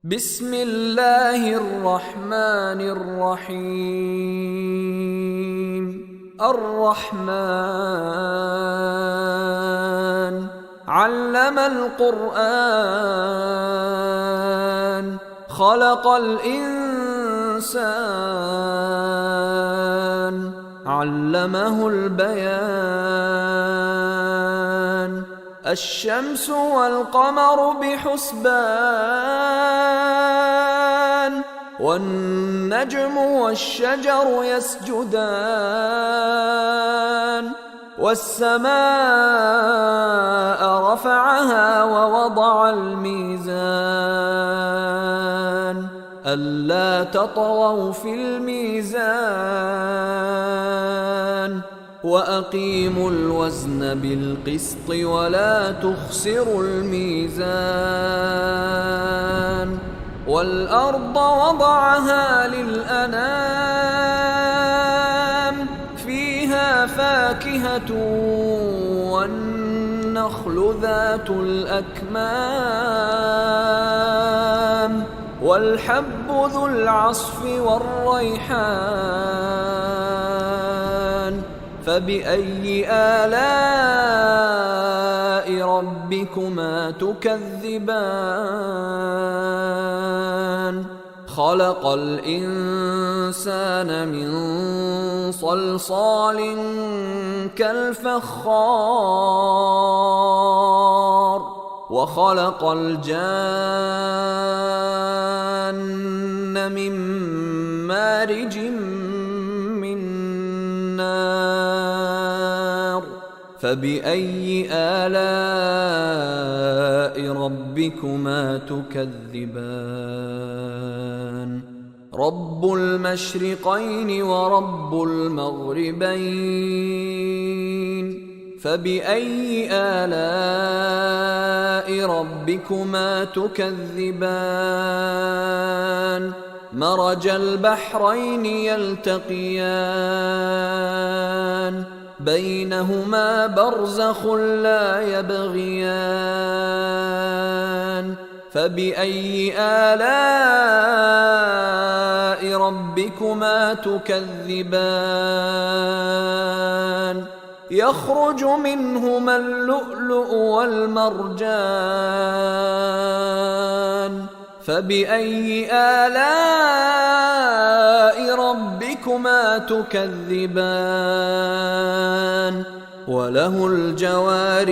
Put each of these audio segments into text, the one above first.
بسم الله الرحمن الرحيم. الرحمن علم القرآن خلق الإنسان علمه البيان. الشمس والقمر بحسبان والنجم والشجر يسجدان. والسماء رفعها ووضع الميزان ألا تطغوا في الميزان وأقيموا الوزن بالقسط ولا تخسروا الميزان. والأرض وضعها للأنام فيها فاكهة والنخل ذات الأكمام والحب ذو العصف والريحان. فبأي آلاء ربكما تكذبان؟ خلق الإنسان من صلصال كالفخار وخلق الجان من مارج من نار. فبأي آلاء ربكما تكذبان؟ رب المشرقين ورب المغربين. فبأي آلاء ربكما تكذبان؟ مرج البحرين يلتقيان بينهما برزخ لا يبغيان. فبأي آلاء ربكما تكذبان؟ يخرج منهما اللؤلؤ والمرجان. فبأي آلاء ربكما تكذبان؟ وله الجوار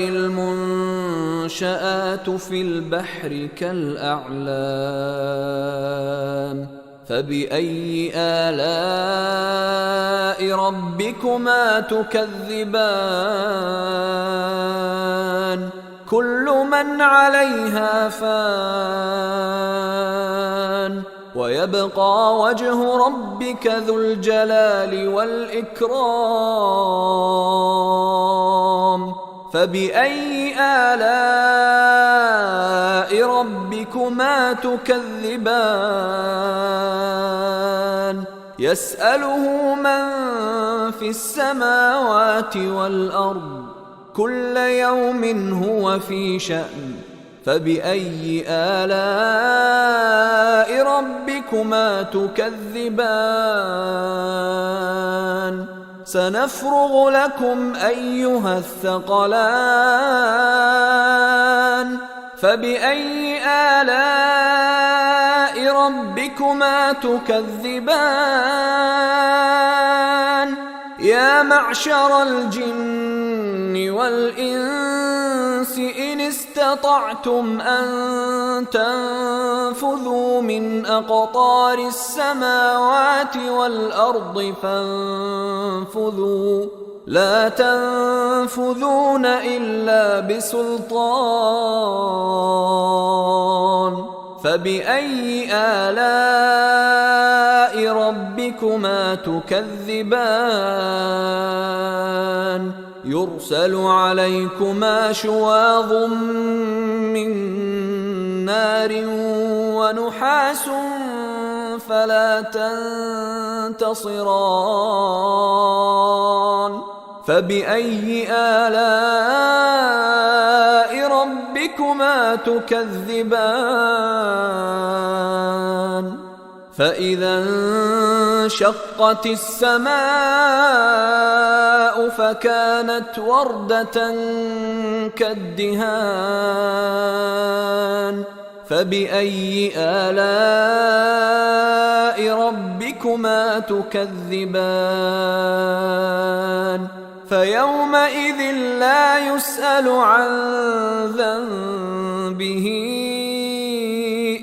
المنشآت في البحر كالأعلام. فبأي آلاء ربكما تكذبان؟ كل من عليها فان ويبقى وجه ربك ذو الجلال والإكرام. فبأي آلاء ربكما تكذبان؟ يسأله من في السماوات والأرض كل يوم هو في شأن. فبأي آلاء ربكما تكذبان؟ سنفرغ لكم أيها الثقلان. فبأي آلاء ربكما تكذبان؟ يا معشر الجن والإنس إن استطعتم أن تنفذوا من أقطار السماوات والأرض فانفذوا لا تنفذون إلا بسلطان. فبأي آلاء ربكما تكذبان؟ يرسل عليكما شواظ من نار ونحاس فلا تنتصران. فبأي آلاء ربكما تكذبان فإذا انشقت السماء فكانت وردة كالدهان فبأي آلاء ربكما تكذبان فيومئذ لا يسأل عن ذنبه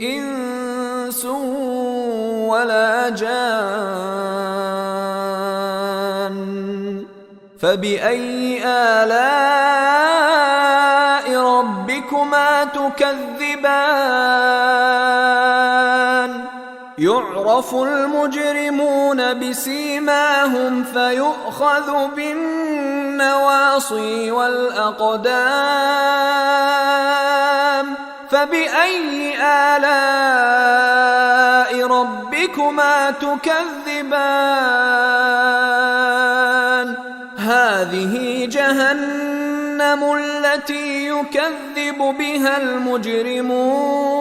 إنس ولا جان فبأي آلاء ربكما تكذبان يعرف المجرمون بسيماهم فيؤخذ بالنواصي والأقدام فبأي آلاء ربكما تكذبان هذه جهنم التي يكذب بها المجرمون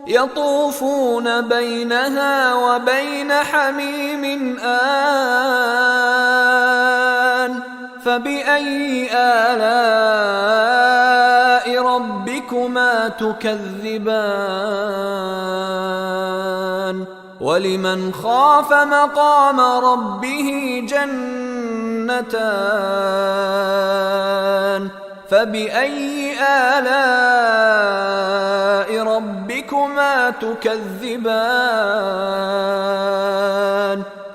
يطوفون بينها وبين حميم آن فبأي آلاء ربكما تكذبان ولمن خاف مقام ربه جنتان فبأي آلاء ربكما تكذبان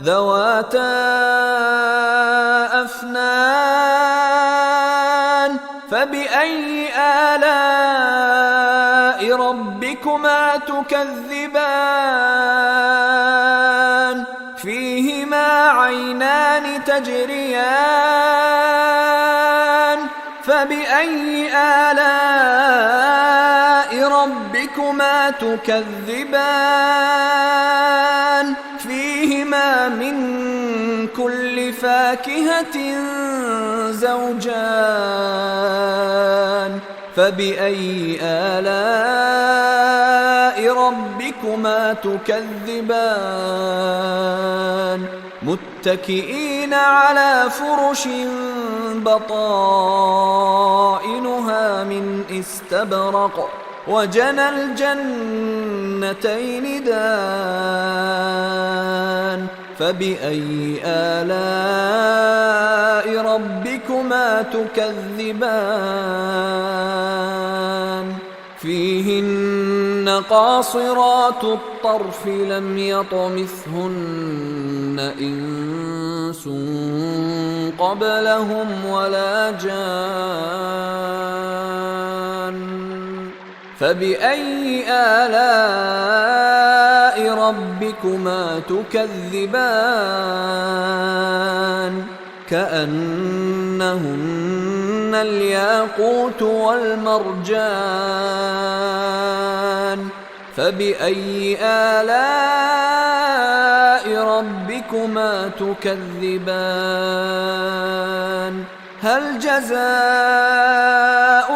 ذواتا أفنان فبأي آلاء ربكما تكذبان فيهما عينان تجريان فبأي آلاء ربكما تكذبان فيهما من كل فاكهة زوجان فبأي آلاء ربكما تكذبان متكئين على فرش بطائنها من استبرق وجنى الجنتين دان فبأي آلاء ربكما تكذبان فيهن قاصرات الطرف لم يطمثهن إنس قبلهم ولا جان فبأي آلاء ربكما تكذبان كأنهن الياقوت والمرجان فبأي آلاء ربكما تكذبان هل جزاء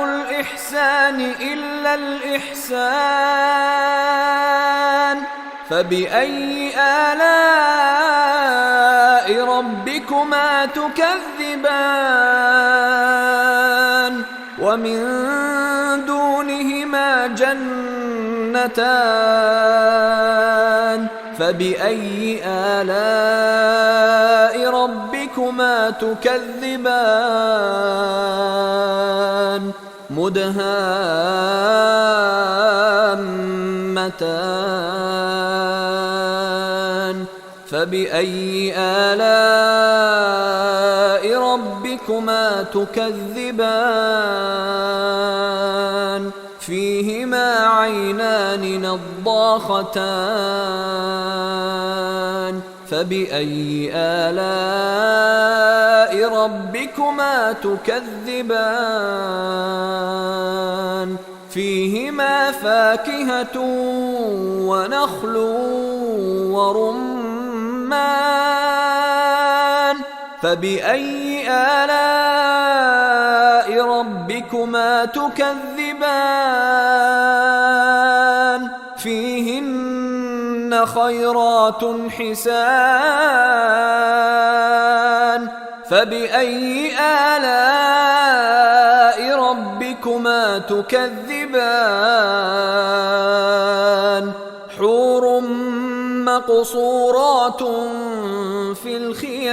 الإحسان إلا الإحسان فبأي آلاء ربكما تكذبان ومن دونهما جنتان فبأي آلاء ربكما تكذبان مدهامتان فبأي آلاء ربكما تكذبان فيهما عينان نضاختان فبأي آلاء ربكما تكذبان فيهما فاكهة ونخل ورمان فبأي آلاء ربكما تكذبان فيهن خيرات حسان فبأي آلاء ربكما تكذبان حور مقصورات في الخيام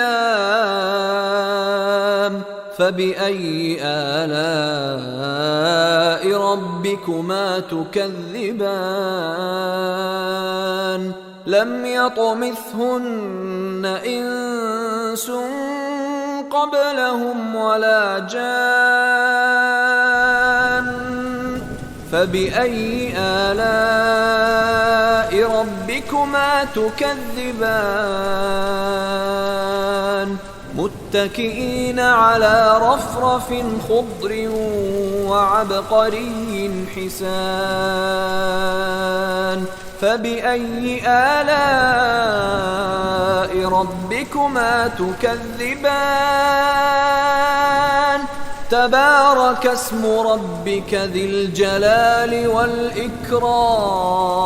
فبأي آلاء ربكما تكذبان لم يطمثهن إنس قبلهم ولا جان فبأي آلاء ربكما تكذبان متكئين على رفرف خضر وعبقري حسان فبأي آلاء ربكما تكذبان تبارك اسم ربك ذي الجلال والإكرام